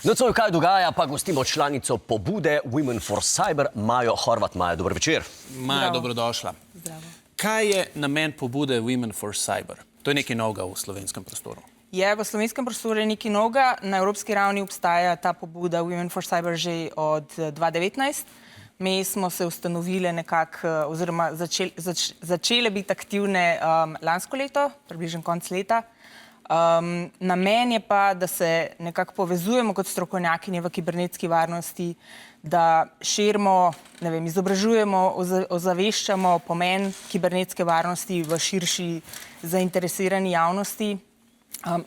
Nocoj, kaj dogaja, pa gostimo članico pobude Women for Cyber, Majo Horvat. Maja, dober večer. Maja, dobrodošla. Zdravo. Kaj je namen pobude Women for Cyber? To je nekaj novega v slovenskem prostoru. V slovenskem prostoru je nekaj novega. Na evropski ravni obstaja ta pobuda Women for Cyber že od 2019. Mi smo se ustanovili nekako, oziroma začele biti aktivne lansko leto, približno konec leta. Namen je pa, da se nekako povezujemo kot strokovnjakinje v kibernetski varnosti, da širimo, izobražujemo, ozaveščamo pomen kibernetske varnosti v širši zainteresirani javnosti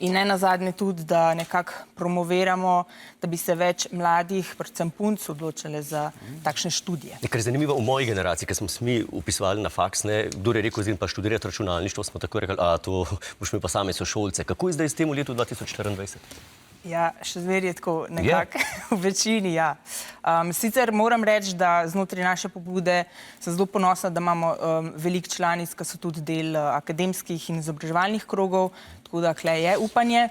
in ne nazadnje tudi, da nekako promoviramo, da bi se več mladih, predvsem punc, odločile za takšne študije. Kar je zanimivo v moji generaciji, ker smo se mi upisovali na faks, kdo je rekel, zdaj pa študirati računalništvo, smo tako rekli, to boš mi pa same sošolce. Kako je zdaj s tem v letu 2024? Ja, še zmeraj je tako nekako, v večini, ja. Sicer moram reči, da znotraj naše pobude sem zelo ponosna, da imamo veliko članic, ki so tudi del akademskih in izobraževalnih krogov, tako da tukaj je upanje.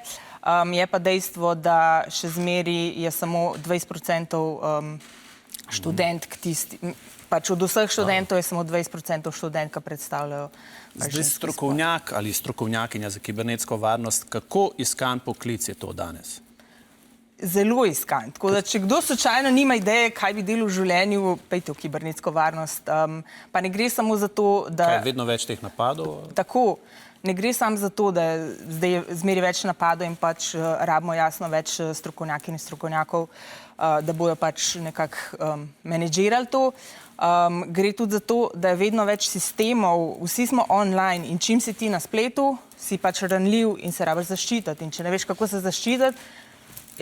Je pa dejstvo, da še zmeraj je samo 20% študentk tisti, pač od vseh študentov je samo 20% študentk, ki predstavljajo. Zdaj strokovnjak ali strokovnjakinja za kibernetsko varnost, kako iskan poklic je to danes? Zelo iskan. Tako da, če kdo slučajno nima ideje, kaj bi delal v življenju, pejte v kibernetsko varnost. Pa ne gre samo za to, da... Kaj je vedno več teh napadov? Tako. Ne gre samo za to, da zdaj je zmeri več napadov in pač rabimo jasno več strokovnjakinj in strokovnjakov, da bojo pač nekako menedžirali to. Gre tudi za to, da je vedno več sistemov, vsi smo online in čim si ti na spletu, si pač ranljiv in se rabiš zaščititi. In če ne veš, kako se zaščititi...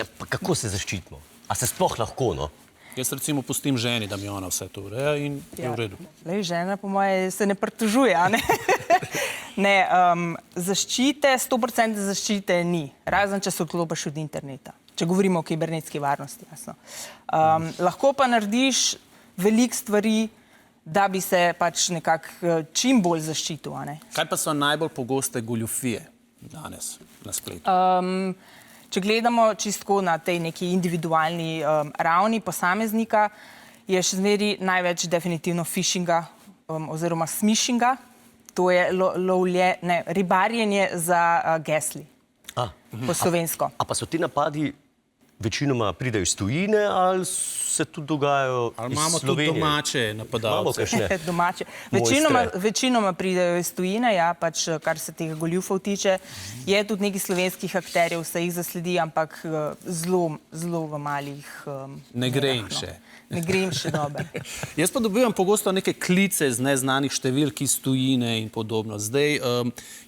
Ja, pa kako se zaščitimo? A se sploh lahko, no? Jaz recimo pustim ženi, da mi ona vse to ureja in je v redu. Žena po moje se ne pritožuje, a ne? Ne, zaščite, 100% zaščite ni, razen če se odklopiš od interneta. Če govorimo o kibernetski varnosti, jasno. Lahko pa narediš veliko stvari, da bi se pač nekako čim bolj zaščitil, a ne? Kaj pa so najbolj pogoste goljufije danes na spletu? Če gledamo čisto na tej neki individualni ravni posameznika, je še zmeri največ definitivno phishinga oziroma smishinga. To je ribarjenje za gesli, po slovensko. A pa so ti napadi večinoma pridejo iz tujine ali se tudi dogajajo iz Slovenije? Ali imamo tudi domače napadalce? Domače. Večinoma pridejo iz tujine, ja, pač kar se teh goljufov tiče. Je tudi nekaj slovenskih akterjev, se jih zasledi, ampak zelo v malih... Ne gre jim še. Ne gre jim še dobro. Jaz pa dobivam pogosto neke klice z neznanih številk iz tujine in podobno. Zdaj,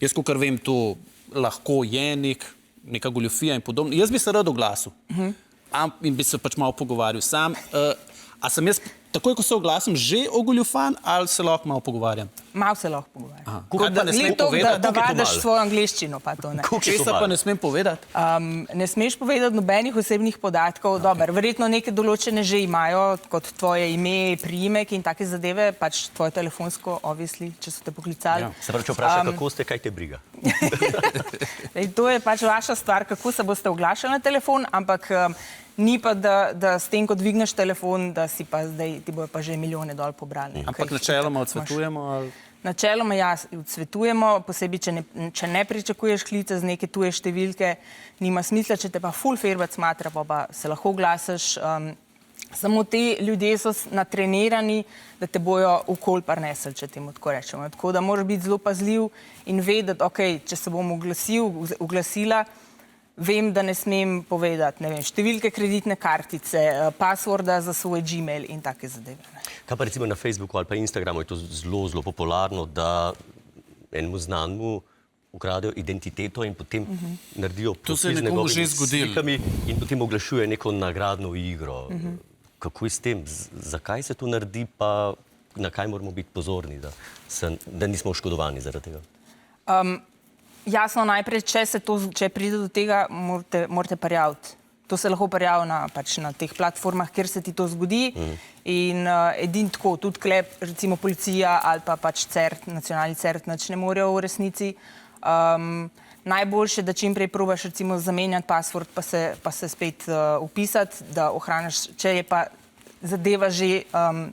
jaz kakor vem, to lahko je neka goljufija in podobno. Jaz bi se rad oglasil in bi se pač malo pogovarjal sam. A sem jaz, takoj ko se oglasim, že ogoljufan ali se lahko malo pogovarjam? Malo se lahko pogovarjam. Kaj pa ne smem povedati? Da vadaš svojo angleščino, pa to ne. Česa pa ne smem povedati? Ne smeš povedati nobenih osebnih podatkov. Dober, verjetno neke določene že imajo, kot tvoje ime, priimek in take zadeve, pač tvoje telefonsko, obviously, če so te poklicali. Se pravi, če vprašaj, kako ste, kaj te briga? To je pač vaša stvar, kako se boste oglašali na telefon, ampak ni pa, da s tem, ko dvigneš telefon, da si pa zdaj, ti bojo pa že milijone dol pobrali. Ampak načeloma odsvetujemo? Načeloma ja, odsvetujemo, posebej, če ne pričakuješ klice z neke tuje številke, nima smisla, če te pa ful ferbec smatra, pa se lahko oglasiš. Samo te ljudje so natrenirani, da te bojo okol prinesli, če temu tako rečemo. Tako da moraš biti zelo pazljiv in vedeti, okej, če se bom oglasila, vem, da ne smem povedati, številke kreditne kartice, passworda za svoj Gmail in take zadeve. Kaj pa recimo na Facebooku ali pa Instagramu je to zelo popularno, da enemu znanemu ukradejo identiteto in potem naredijo profil z njegovimi slikami in potem oglašuje neko nagradno igro. Kako je s tem? Zakaj se to naredi, pa na kaj moramo biti pozorni, da nismo oškodovani zaradi tega? Jasno, najprej, če pride do tega, morate prijaviti. To se lahko prijavi na teh platformah, kjer se ti to zgodi. In edin tako, tudi klep, recimo policija ali pa pač CERT, nacionalni CERT, nič ne morejo v resnici. najboljše, da čim prej probaš recimo zamenjati password, pa se spet vpisati, da ohraniš, če je pa zadeva že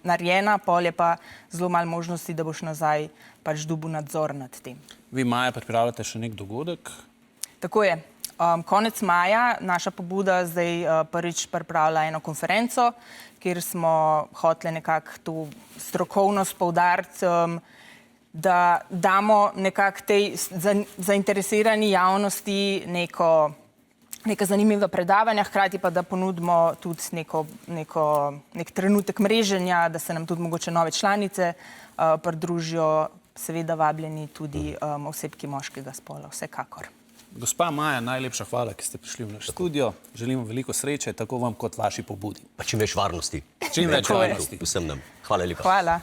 narejena, pol je pa zelo malo možnosti, da boš nazaj pač dobil nadzor nad tem. Vi maja pripravljate še nek dogodek? Tako je. Konec maja naša pobuda zdaj prvič pripravlja eno konferenco, kjer smo hoteli nekako to strokovnost poudariti, da damo nekako tej zainteresirani javnosti neka zanimiva predavanja, hkrati pa da ponudimo tudi nek trenutek mreženja, da se nam tudi mogoče nove članice pridružijo, seveda vabljeni tudi osebki moškega spola, vsekakor. Gospa Maja, najlepša hvala, ki ste prišli v naš studio. Želimo veliko sreče, tako vam kot vaši pobudi. Pa čim več varnosti. Čim več varnosti. Vsem nam. Hvala lepa. Hvala.